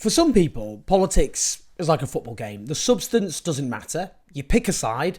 For some people, politics is like a football game. The substance doesn't matter. You pick a side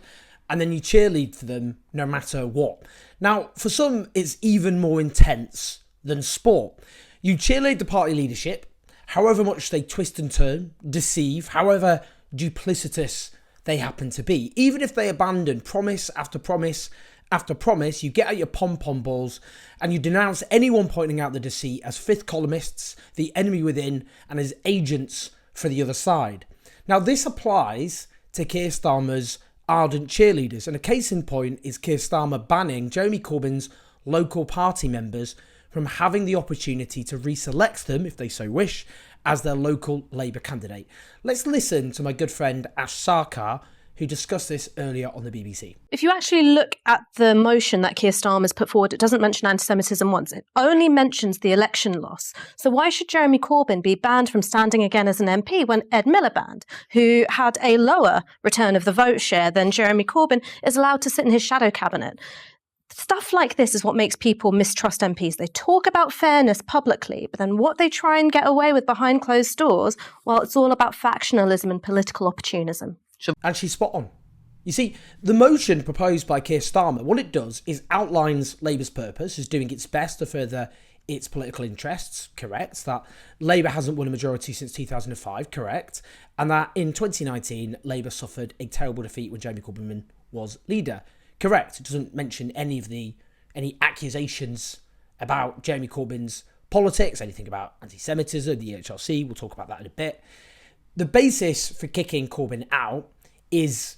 and then you cheerlead for them no matter what. Now, for some, it's even more intense than sport. You cheerlead the party leadership, however much they twist and turn, deceive, however duplicitous they happen to be. Even if they abandon promise after promise after promise, you get out your pom-pom balls and you denounce anyone pointing out the deceit as fifth columnists, the enemy within, and as agents for the other side. Now, this applies to Keir Starmer's ardent cheerleaders, and a case in point is Keir Starmer banning Jeremy Corbyn's local party members from having the opportunity to reselect them, if they so wish, as their local Labour candidate. Let's listen to my good friend Ash Sarkar, who discussed this earlier on the BBC. If you actually look at the motion that Keir Starmer's put forward, it doesn't mention antisemitism once. It only mentions the election loss. So why should Jeremy Corbyn be banned from standing again as an MP when Ed Miliband, who had a lower return of the vote share than Jeremy Corbyn, is allowed to sit in his shadow cabinet? Stuff like this is what makes people mistrust MPs. They talk about fairness publicly, but then what they try and get away with behind closed doors, well, it's all about factionalism and political opportunism. And she's spot on. You see, the motion proposed by Keir Starmer, what it does is outlines Labour's purpose as doing its best to further its political interests, correct, that Labour hasn't won a majority since 2005, correct, and that in 2019, Labour suffered a terrible defeat when Jeremy Corbyn was leader, correct. It doesn't mention any accusations about Jeremy Corbyn's politics, anything about antisemitism, the HRC, we'll talk about that in a bit. The basis for kicking Corbyn out is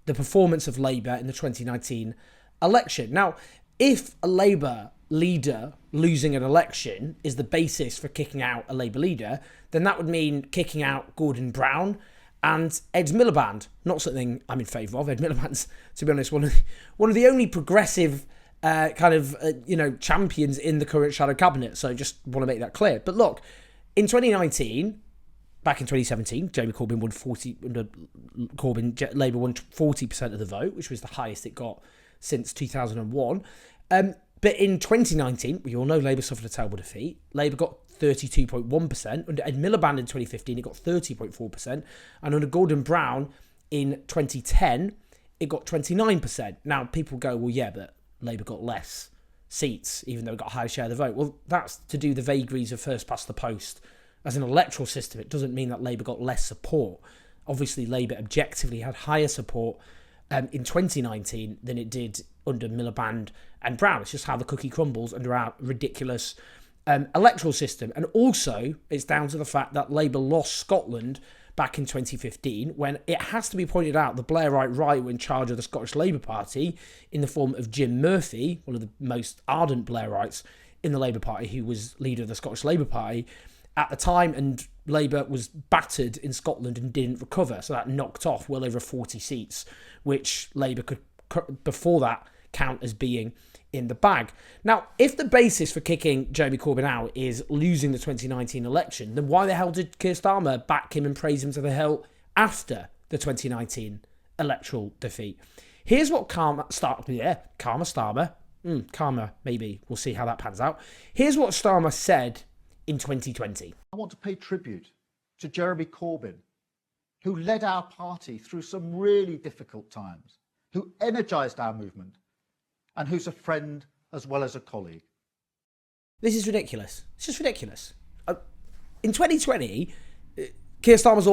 the performance of Labour in the 2019 election. Now, if a Labour leader losing an election is the basis for kicking out a Labour leader, then that would mean kicking out Gordon Brown and Ed Miliband. Not something I'm in favour of. Ed Miliband's, to be honest, one of the only progressive champions in the current shadow cabinet. So just want to make that clear. But look, in 2019... Back in 2017, Jeremy Corbyn Labour won 40% of the vote, which was the highest it got since 2001. But in 2019, we all know Labour suffered a terrible defeat. Labour got 32.1%. Under Ed Miliband in 2015, it got 30.4%. And under Gordon Brown in 2010, it got 29%. Now, people go, well, yeah, but Labour got less seats, even though it got a higher share of the vote. Well, that's to do the vagaries of first past the post. As an electoral system, it doesn't mean that Labour got less support. Obviously, Labour objectively had higher support in 2019 than it did under Miliband and Brown. It's just how the cookie crumbles under our ridiculous electoral system. And also, it's down to the fact that Labour lost Scotland back in 2015, when it has to be pointed out the Blairite right were in charge of the Scottish Labour Party in the form of Jim Murphy, one of the most ardent Blairites in the Labour Party, who was leader of the Scottish Labour Party at the time, and Labour was battered in Scotland and didn't recover. So that knocked off well over 40 seats, which Labour could, before that, count as being in the bag. Now, if the basis for kicking Jeremy Corbyn out is losing the 2019 election, then why the hell did Keir Starmer back him and praise him to the hilt after the 2019 electoral defeat? Here's what Karma Starmer, maybe, we'll see how that pans out. Here's what Starmer said in 2020. I want to pay tribute to Jeremy Corbyn, who led our party through some really difficult times, who energised our movement, and who's a friend as well as a colleague. This is ridiculous. It's just ridiculous. In 2020, Keir Starmer's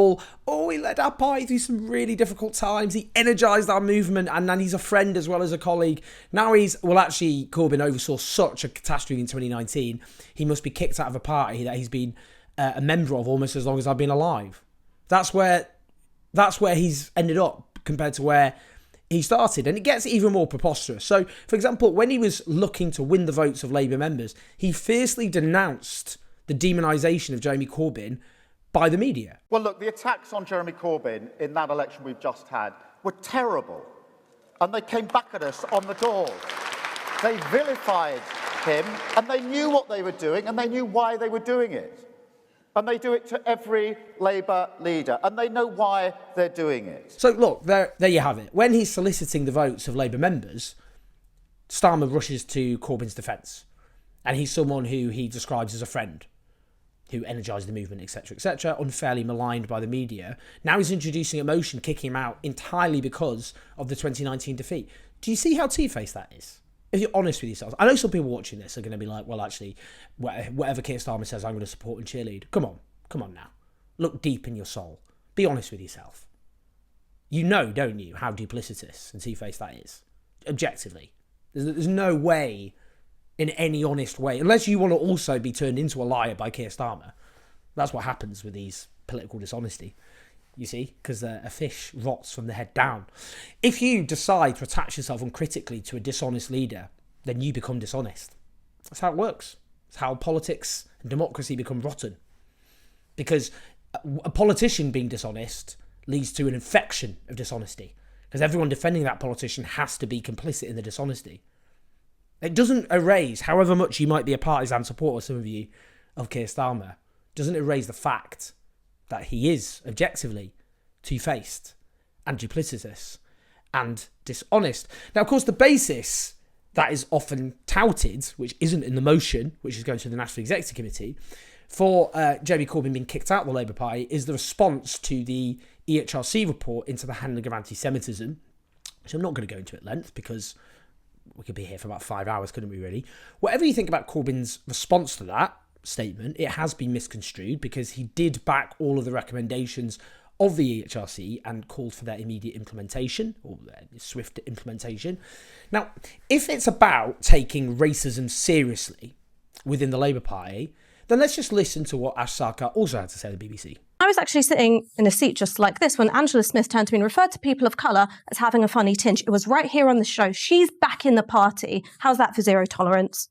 he led our party through some really difficult times. He energised our movement, and then he's a friend as well as a colleague. Now Corbyn oversaw such a catastrophe in 2019. He must be kicked out of a party that he's been a member of almost as long as I've been alive. That's where he's ended up compared to where he started. And it gets even more preposterous. So, for example, when he was looking to win the votes of Labour members, he fiercely denounced the demonisation of Jeremy Corbyn by the media. Well, look, the attacks on Jeremy Corbyn in that election we've just had were terrible. And they came back at us on the doors. They vilified him, and they knew what they were doing, and they knew why they were doing it. And they do it to every Labour leader, and they know why they're doing it. So, look, there you have it. When he's soliciting the votes of Labour members, Starmer rushes to Corbyn's defence. And he's someone who he describes as a friend. who energised the movement, etc., unfairly maligned by the media. Now he's introducing emotion, kicking him out entirely because of the 2019 defeat. Do you see how two-faced that is? If you're honest with yourselves. I know some people watching this are going to be like, well, actually, whatever Keir Starmer says, I'm going to support and cheerlead. Come on now. Look deep in your soul. Be honest with yourself. You know, don't you, how duplicitous and two-faced that is? Objectively. There's no way, in any honest way, unless you want to also be turned into a liar by Keir Starmer. That's what happens with these political dishonesty. You see, because a fish rots from the head down. If you decide to attach yourself uncritically to a dishonest leader, then you become dishonest. That's how it works. It's how politics and democracy become rotten. Because a politician being dishonest leads to an infection of dishonesty. Because everyone defending that politician has to be complicit in the dishonesty. It doesn't erase, however much you might be a partisan supporter, some of you, of Keir Starmer, doesn't erase the fact that he is objectively two-faced and duplicitous and dishonest. Now, of course, the basis that is often touted, which isn't in the motion, which is going to the National Executive Committee, for Jeremy Corbyn being kicked out of the Labour Party is the response to the EHRC report into the handling of anti-Semitism, which I'm not going to go into at length because we could be here for about 5 hours, couldn't we, really? Whatever you think about Corbyn's response to that statement, it has been misconstrued because he did back all of the recommendations of the EHRC and called for their immediate implementation or their swift implementation. Now, if it's about taking racism seriously within the Labour Party, then let's just listen to what Ash Sarkar also had to say to the BBC. I was actually sitting in a seat just like this when Angela Smith turned to me and referred to people of colour as having a funny tinge. It was right here on the show. She's back in the party. How's that for zero tolerance?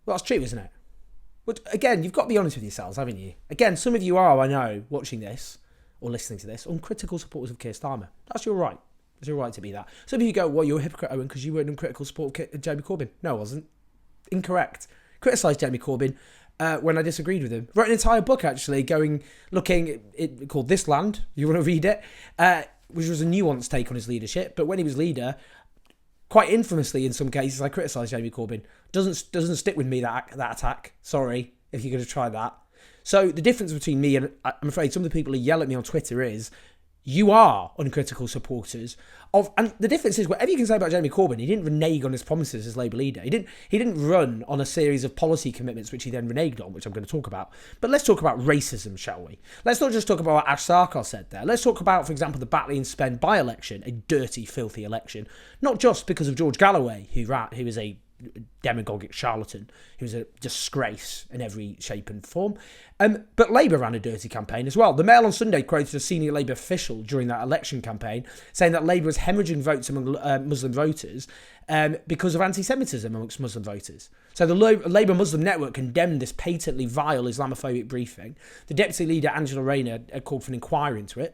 Well, that's true, isn't it? But again, you've got to be honest with yourselves, haven't you? Again, some of you are, I know, watching this or listening to this, uncritical supporters of Keir Starmer. That's your right. It's your right to be that. Some of you go, well, you're a hypocrite, Owen, because you weren't uncritical support of Jeremy Corbyn. No, I wasn't. Incorrect. Criticised Jeremy Corbyn when I disagreed with him. Wrote an entire book, actually, it called This Land. You want to read it? Which was a nuanced take on his leadership. But when he was leader, quite infamously in some cases, I criticised Jeremy Corbyn. Doesn't stick with me, that attack. Sorry, if you're going to try that. So the difference between me and, I'm afraid, some of the people who yell at me on Twitter is, you are uncritical supporters of, and the difference is, whatever you can say about Jeremy Corbyn, he didn't renege on his promises as Labour leader. He didn't run on a series of policy commitments which he then reneged on, which I'm going to talk about. But let's talk about racism, shall we? Let's not just talk about what Ash Sarkar said there. Let's talk about, for example, the Batley and Spen by-election, a dirty, filthy election, not just because of George Galloway, who was a demagogic charlatan, who was a disgrace in every shape and form. But Labour ran a dirty campaign as well. The Mail on Sunday quoted a senior Labour official during that election campaign saying that Labour was hemorrhaging votes among Muslim voters because of anti-Semitism amongst Muslim voters. So the Labour Muslim Network condemned this patently vile Islamophobic briefing. The Deputy Leader, Angela Rayner, called for an inquiry into it.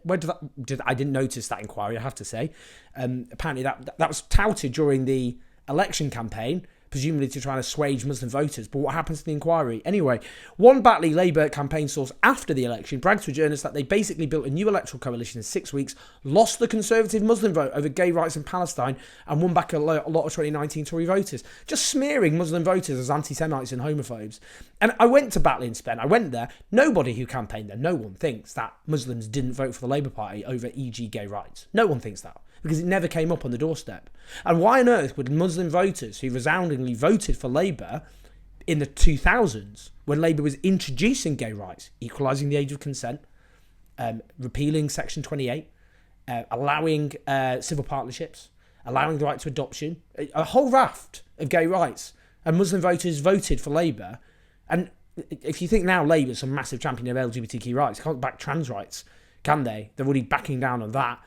I didn't notice that inquiry, I have to say. Apparently that was touted during the election campaign, presumably to try and assuage Muslim voters. But what happens to the inquiry? Anyway, one Batley Labour campaign source after the election bragged to a journalist that they basically built a new electoral coalition in 6 weeks, lost the Conservative Muslim vote over gay rights in Palestine, and won back a lot of 2019 Tory voters, just smearing Muslim voters as anti-Semites and homophobes. And I went to Batley and Spen. I went there. Nobody who campaigned there, no one thinks that Muslims didn't vote for the Labour Party over, e.g., gay rights. No one thinks that, because it never came up on the doorstep. And why on earth would Muslim voters who resoundingly voted for Labour in the 2000s, when Labour was introducing gay rights, equalising the age of consent, repealing Section 28, allowing civil partnerships, allowing the right to adoption, a whole raft of gay rights, and Muslim voters voted for Labour. And if you think now Labour's some massive champion of LGBTQ rights, can't back trans rights, can they? They're already backing down on that.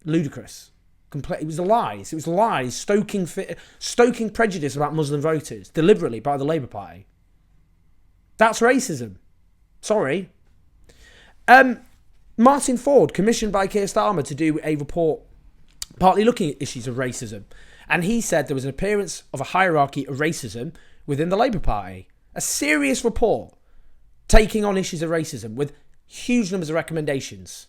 Ludicrous. It was lies. It was lies, stoking prejudice about Muslim voters deliberately by the Labour Party. That's racism. Sorry. Martin Ford, commissioned by Keir Starmer to do a report partly looking at issues of racism. And he said there was an appearance of a hierarchy of racism within the Labour Party. A serious report taking on issues of racism with huge numbers of recommendations,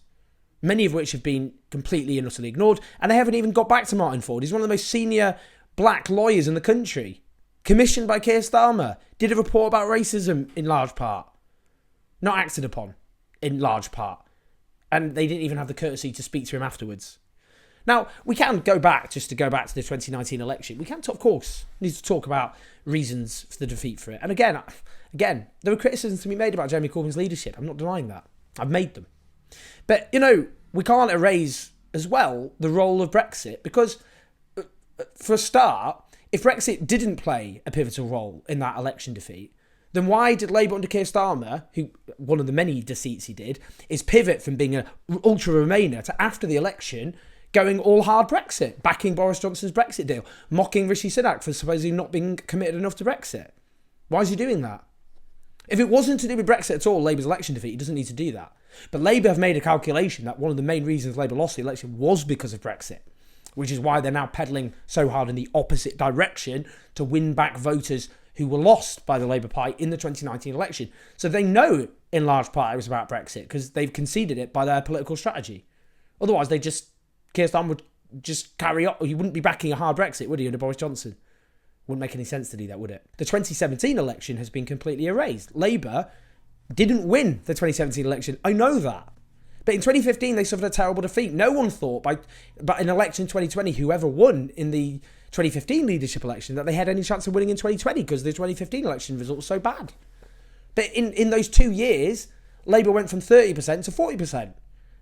many of which have been completely and utterly ignored, and they haven't even got back to Martin Ford. He's one of the most senior black lawyers in the country. commissioned by Keir Starmer, did a report about racism in large part. Not acted upon in large part. And they didn't even have the courtesy to speak to him afterwards. Now, we can go back, just to go back to the 2019 election. We can, of course, need to talk about reasons for the defeat for it. And again, there were criticisms to be made about Jeremy Corbyn's leadership. I'm not denying that. I've made them. But, we can't erase as well the role of Brexit because, for a start, if Brexit didn't play a pivotal role in that election defeat, then why did Labour under Keir Starmer, who one of the many deceits he did, is pivot from being an ultra-Remainer to after the election going all hard Brexit, backing Boris Johnson's Brexit deal, mocking Rishi Sunak for supposedly not being committed enough to Brexit? Why is he doing that? If it wasn't to do with Brexit at all, Labour's election defeat, he doesn't need to do that. But Labour have made a calculation that one of the main reasons Labour lost the election was because of Brexit, which is why they're now pedalling so hard in the opposite direction to win back voters who were lost by the Labour Party in the 2019 election. So they know in large part it was about Brexit because they've conceded it by their political strategy. Otherwise, Keir Starmer would just carry on. He wouldn't be backing a hard Brexit, would he, under Boris Johnson? Wouldn't make any sense to do that, would it? The 2017 election has been completely erased. Labour didn't win the 2017 election. I know that. But in 2015, they suffered a terrible defeat. No one thought by an election in 2020, whoever won in the 2015 leadership election, that they had any chance of winning in 2020 because the 2015 election result was so bad. But in those 2 years, Labour went from 30% to 40%.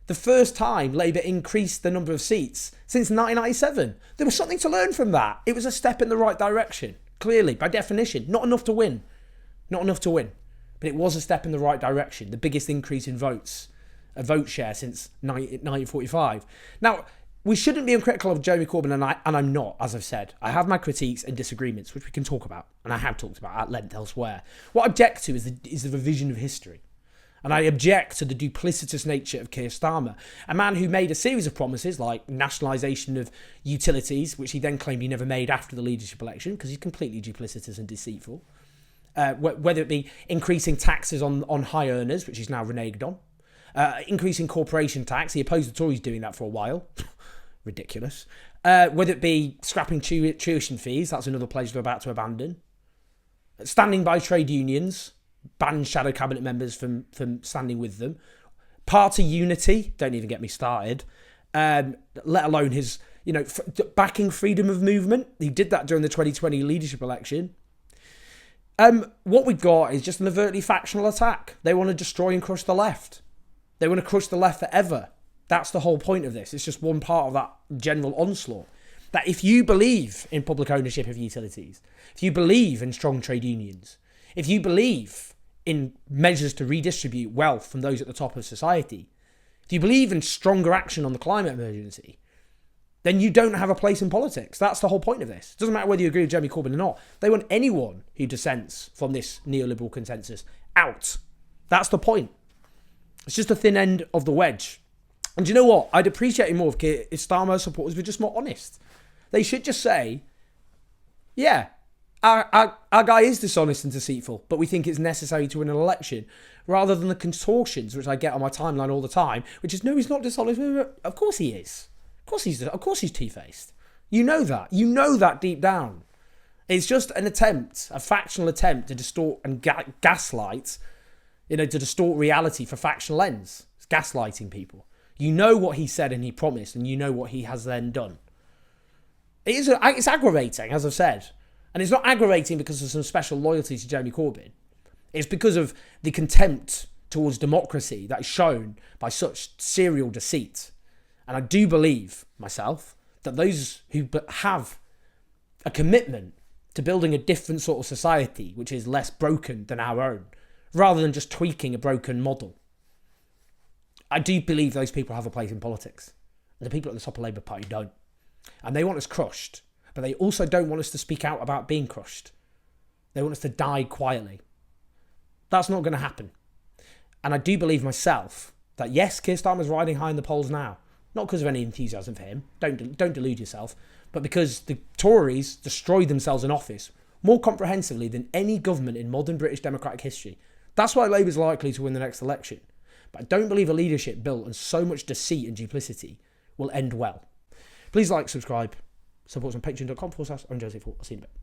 The first time Labour increased the number of seats since 1997. There was something to learn from that. It was a step in the right direction. Clearly, by definition, not enough to win. Not enough to win. But it was a step in the right direction. The biggest increase in votes, a vote share since 1945. Now, we shouldn't be uncritical of Jeremy Corbyn, and I'm not, as I've said. I have my critiques and disagreements, which we can talk about, and I have talked about at length elsewhere. What I object to is the revision of history. And I object to the duplicitous nature of Keir Starmer, a man who made a series of promises like nationalisation of utilities, which he then claimed he never made after the leadership election, because he's completely duplicitous and deceitful. Whether it be increasing taxes on high earners, which he's now reneged on. Increasing corporation tax. He opposed the Tories doing that for a while. Ridiculous. Whether it be scrapping tuition fees, that's another pledge they're about to abandon. Standing by trade unions, ban shadow cabinet members from standing with them. Party unity, don't even get me started. Let alone his, backing freedom of movement. He did that during the 2020 leadership election. What we've got is just an overtly factional attack. They want to destroy and crush the left. They want to crush the left forever. That's the whole point of this. It's just one part of that general onslaught. That if you believe in public ownership of utilities, if you believe in strong trade unions, if you believe in measures to redistribute wealth from those at the top of society, if you believe in stronger action on the climate emergency, then you don't have a place in politics. That's the whole point of this. It doesn't matter whether you agree with Jeremy Corbyn or not. They want anyone who dissents from this neoliberal consensus out. That's the point. It's just the thin end of the wedge. And do you know what? I'd appreciate it more if Starmer supporters were just more honest. They should just say, yeah, our guy is dishonest and deceitful, but we think it's necessary to win an election, rather than the contortions which I get on my timeline all the time, which is, no, he's not dishonest. Of course he is. Of course he's two-faced. You know that. You know that deep down. It's just an attempt, a factional attempt to distort and gaslight, to distort reality for factional ends. It's gaslighting people. You know what he said and he promised, and you know what he has then done. It's aggravating, as I've said. And it's not aggravating because of some special loyalty to Jeremy Corbyn. It's because of the contempt towards democracy that is shown by such serial deceit. And I do believe, myself, that those who have a commitment to building a different sort of society, which is less broken than our own, rather than just tweaking a broken model, I do believe those people have a place in politics. And the people at the top of Labour Party don't. And they want us crushed. But they also don't want us to speak out about being crushed. They want us to die quietly. That's not going to happen. And I do believe myself that, yes, Keir Starmer's riding high in the polls now. Not because of any enthusiasm for him. Don't delude yourself. But because the Tories destroyed themselves in office more comprehensively than any government in modern British democratic history. That's why Labour's likely to win the next election. But I don't believe a leadership built on so much deceit and duplicity will end well. Please like, subscribe. Support us on patreon.com/Joseph. I'll see you in a bit.